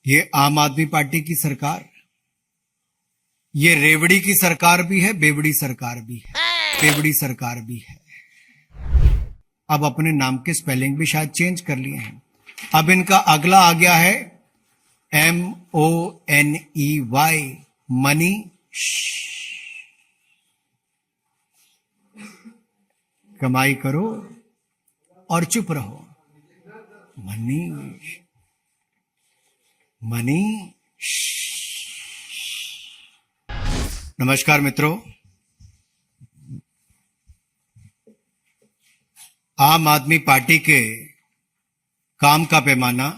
ये आम आदमी पार्टी की सरकार, ये रेवड़ी की सरकार भी है, बेवड़ी सरकार भी है, पेवड़ी सरकार भी है। अब अपने नाम के स्पेलिंग भी शायद चेंज कर लिए हैं। अब इनका अगला आ गया है MONEY, मनी। कमाई करो और चुप रहो। मनीष, मनी। नमस्कार मित्रों, आम आदमी पार्टी के काम का पैमाना,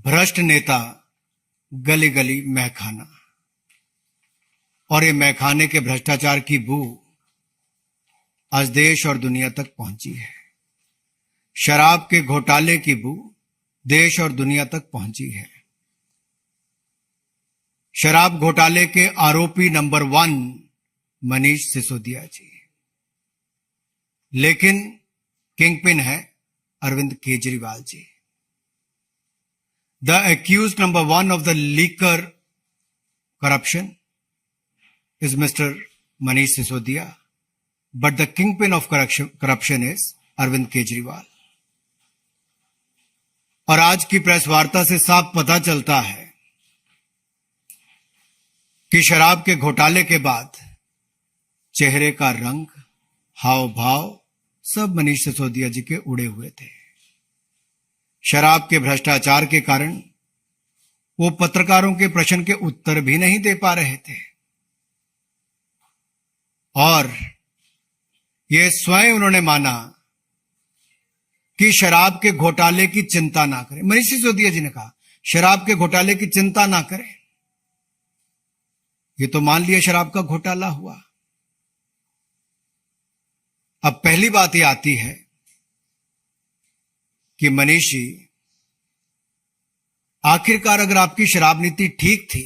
भ्रष्ट नेता, गली गली महखाना, और ये महखाने के भ्रष्टाचार की बू आज देश और दुनिया तक पहुंची है। शराब के घोटाले की बू देश और दुनिया तक पहुंची है। शराब घोटाले के आरोपी नंबर 1 मनीष सिसोदिया जी, लेकिन किंगपिन है Arvind Kejriwal ji. The accused number 1 of the liquor corruption is Mr. Manish Sisodia, but the kingpin of corruption is Arvind Kejriwal. और आज की प्रेस वार्ता से साफ पता चलता है कि शराब के घोटाले के बाद चेहरे का रंग, हाव भाव सब मनीष सिसोदिया जी के उड़े हुए थे। शराब के भ्रष्टाचार के कारण वो पत्रकारों के प्रश्न के उत्तर भी नहीं दे पा रहे थे, और ये स्वयं उन्होंने माना कि शराब के घोटाले की चिंता ना करें। मनीष सिसोदिया जी ने कहा शराब के घोटाले की चिंता ना करें। ये तो मान लिया शराब का घोटाला हुआ। अब पहली बात यह आती है कि मनीष जी, आखिरकार अगर आपकी शराब नीति ठीक थी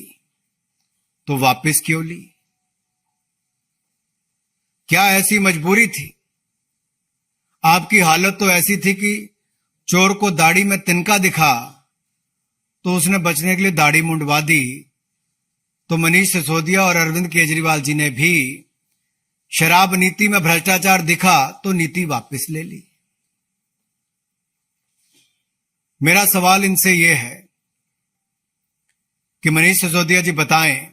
तो वापस क्यों ली? क्या ऐसी मजबूरी थी? आपकी हालत तो ऐसी थी कि चोर को दाढ़ी में तिनका दिखा तो उसने बचने के लिए दाढ़ी मुंडवा दी। तो मनीष सिसोदिया और अरविंद केजरीवाल जी ने भी शराब नीति में भ्रष्टाचार दिखा तो नीति वापस ले ली। मेरा सवाल इनसे यह है कि मनीष सिसोदिया जी बताएं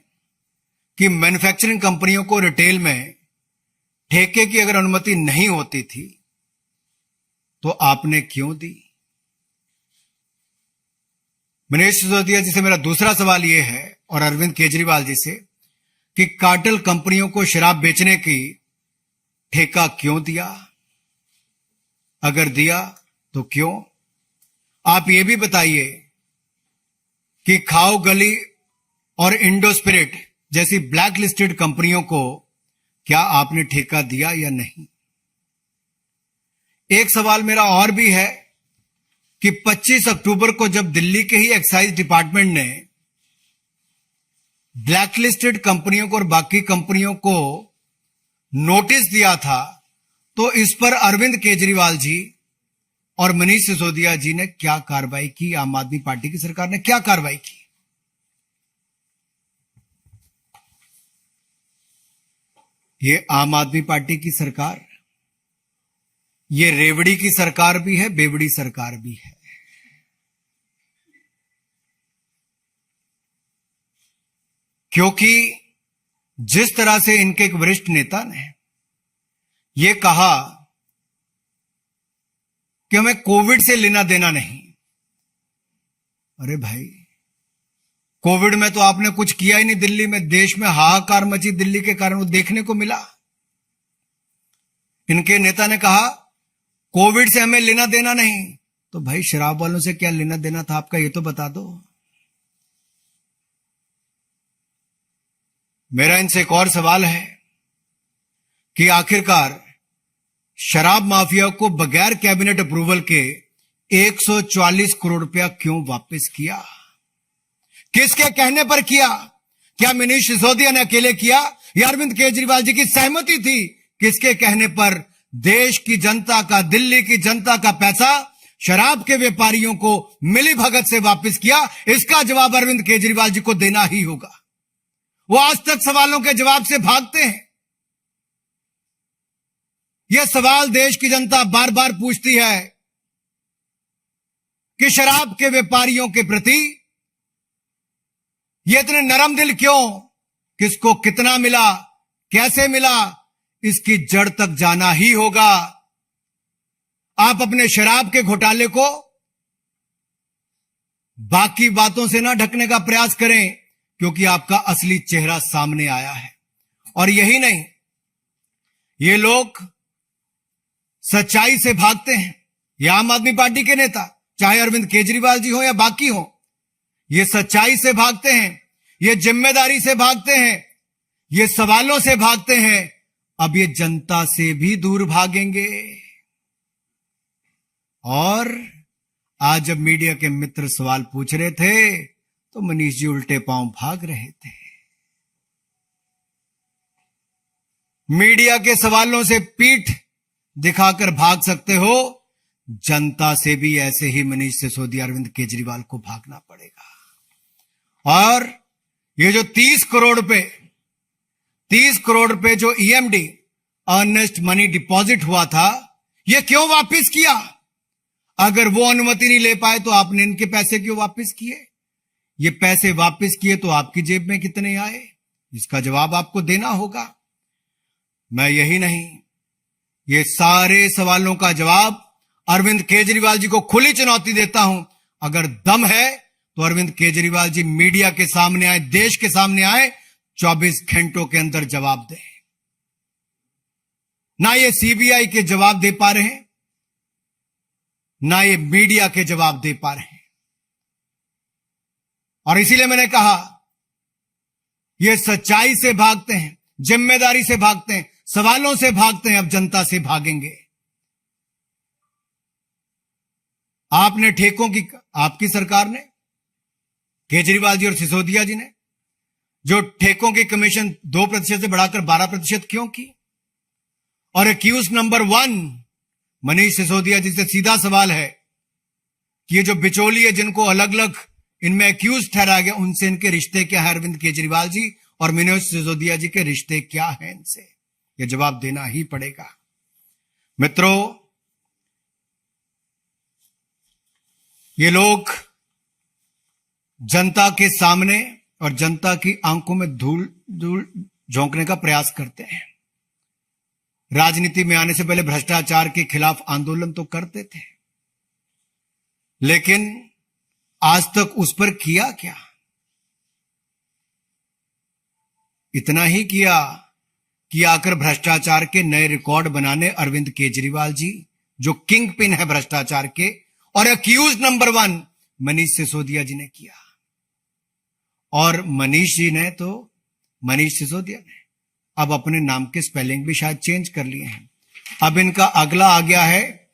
कि मैन्युफैक्चरिंग कंपनियों को रिटेल में ठेके की अगर अनुमति नहीं होती थी तो आपने क्यों दी? मनीष सिसोदिया जी से मेरा दूसरा सवाल यह है, और अरविंद केजरीवाल जी से, कि कार्टेल कंपनियों को शराब बेचने की ठेका क्यों दिया? अगर दिया तो क्यों? आप ये भी बताइए कि खाओ गली और इंडो स्पिरिट जैसी ब्लैक लिस्टेड कंपनियों को क्या आपने ठेका दिया या नहीं? एक सवाल मेरा और भी है कि 25 अक्टूबर को जब दिल्ली के ही एक्साइज डिपार्टमेंट ने ब्लैकलिस्टेड कंपनियों को और बाकी कंपनियों को नोटिस दिया था, तो इस पर अरविंद केजरीवाल जी और मनीष सिसोदिया जी ने क्या कार्रवाई की? आम आदमी पार्टी की सरकार ने क्या कार्रवाई की? ये आम आदमी पार्टी की सरकार, ये रेवड़ी की सरकार भी है, बेवड़ी सरकार भी है। क्योंकि जिस तरह से इनके एक वरिष्ठ नेता ने यह कहा कि हमें कोविड से लेना देना नहीं। अरे भाई, कोविड में तो आपने कुछ किया ही नहीं। दिल्ली में, देश में हाहाकार मची दिल्ली के कारण, वो देखने को मिला। इनके नेता ने कहा कोविड से हमें लेना देना नहीं। तो भाई, शराब वालों से क्या लेना देना था आपका, ये तो बता दो। मेरा इनसे एक और सवाल है कि आखिरकार शराब माफिया को बगैर कैबिनेट अप्रूवल के 144 करोड़ रुपया क्यों वापस किया? किसके कहने पर किया? क्या मनीष सिसोदिया ने अकेले किया या अरविंद केजरीवाल जी की सहमति थी? किसके कहने पर देश की जनता का, दिल्ली की जनता का पैसा शराब के व्यापारियों को मिली भगत से वापस किया, इसका जवाब अरविंद केजरीवाल जी को देना ही होगा। वो आज तक सवालों के जवाब से भागते हैं। यह सवाल देश की जनता बार बार पूछती है कि शराब के व्यापारियों के प्रति ये इतने नरम दिल क्यों, किसको कितना मिला, कैसे मिला, इसकी जड़ तक जाना ही होगा। आप अपने शराब के घोटाले को बाकी बातों से ना ढकने का प्रयास करें, क्योंकि आपका असली चेहरा सामने आया है। और यही नहीं, ये लोग सच्चाई से भागते हैं। ये आम आदमी पार्टी के नेता, चाहे अरविंद केजरीवाल जी हो या बाकी हो, ये सच्चाई से भागते हैं, ये जिम्मेदारी से भागते हैं, ये सवालों से भागते हैं। अब ये जनता से भी दूर भागेंगे। और आज जब मीडिया के मित्र सवाल पूछ रहे थे तो मनीष जी उल्टे पांव भाग रहे थे। मीडिया के सवालों से पीठ दिखाकर भाग सकते हो, जनता से भी ऐसे ही मनीष सिसोदिया, अरविंद केजरीवाल को भागना पड़ेगा। और ये जो 30 करोड़ रुपए जो ईएमडी अर्नेस्ट मनी डिपॉजिट हुआ था, ये क्यों वापस किया? अगर वो अनुमति नहीं ले पाए तो आपने इनके पैसे क्यों वापस किए? ये पैसे वापस किए तो आपकी जेब में कितने आए? इसका जवाब आपको देना होगा। मैं यही नहीं, ये सारे सवालों का जवाब अरविंद केजरीवाल जी को खुली चुनौती देता हूं। अगर दम है तो अरविंद केजरीवाल जी मीडिया के सामने आए, देश के सामने आए, 24 घंटों के अंदर जवाब दें। ना ये सीबीआई के जवाब दे पा रहे हैं, ना ये मीडिया के जवाब दे पा रहे हैं। और इसीलिए मैंने कहा, ये सच्चाई से भागते हैं, जिम्मेदारी से भागते हैं, सवालों से भागते हैं, अब जनता से भागेंगे। आपने ठेकों की, आपकी सरकार ने, केजरीवाल जी और सिसोदिया जी ने जो ठेकों की कमीशन 2% से बढ़ाकर 12% क्यों की? और एक्यूज नंबर 1 मनीष सिसोदिया जी से सीधा सवाल है कि ये जो बिचौली है जिनको अलग अलग इनमें एक्यूज ठहराया गया, उनसे इनके रिश्ते क्या है? अरविंद केजरीवाल जी और मनीष सिसोदिया जी के रिश्ते क्या हैं इनसे? ये जवाब देना ही पड़ेगा। मित्रों, ये लोग जनता के सामने और जनता की आंखों में धूल झोंकने का प्रयास करते हैं। राजनीति में आने से पहले भ्रष्टाचार के खिलाफ आंदोलन तो करते थे, लेकिन आज तक उस पर किया क्या? इतना ही किया कि आकर भ्रष्टाचार के नए रिकॉर्ड बनाने अरविंद केजरीवाल जी, जो किंग पिन है भ्रष्टाचार के, और एक्यूज नंबर 1 मनीष सिसोदिया जी ने किया। और मनीष सिसोदिया ने अब अपने नाम के स्पेलिंग भी शायद चेंज कर लिए हैं। अब इनका अगला आ गया है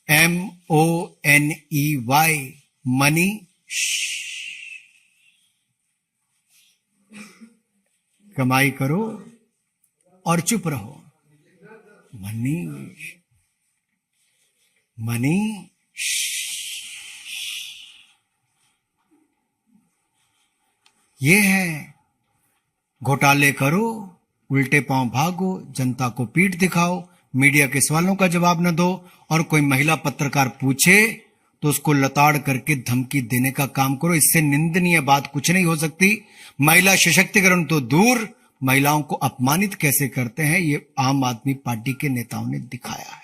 MONEY, मनी। कमाई करो और चुप रहो। मनी। ये है, घोटाले करो, उल्टे पांव भागो, जनता को पीठ दिखाओ, मीडिया के सवालों का जवाब न दो, और कोई महिला पत्रकार पूछे तो उसको लताड़ करके धमकी देने का काम करो। इससे निंदनीय बात कुछ नहीं हो सकती। महिला सशक्तिकरण तो दूर, महिलाओं को अपमानित कैसे करते हैं, ये आम आदमी पार्टी के नेताओं ने दिखाया है।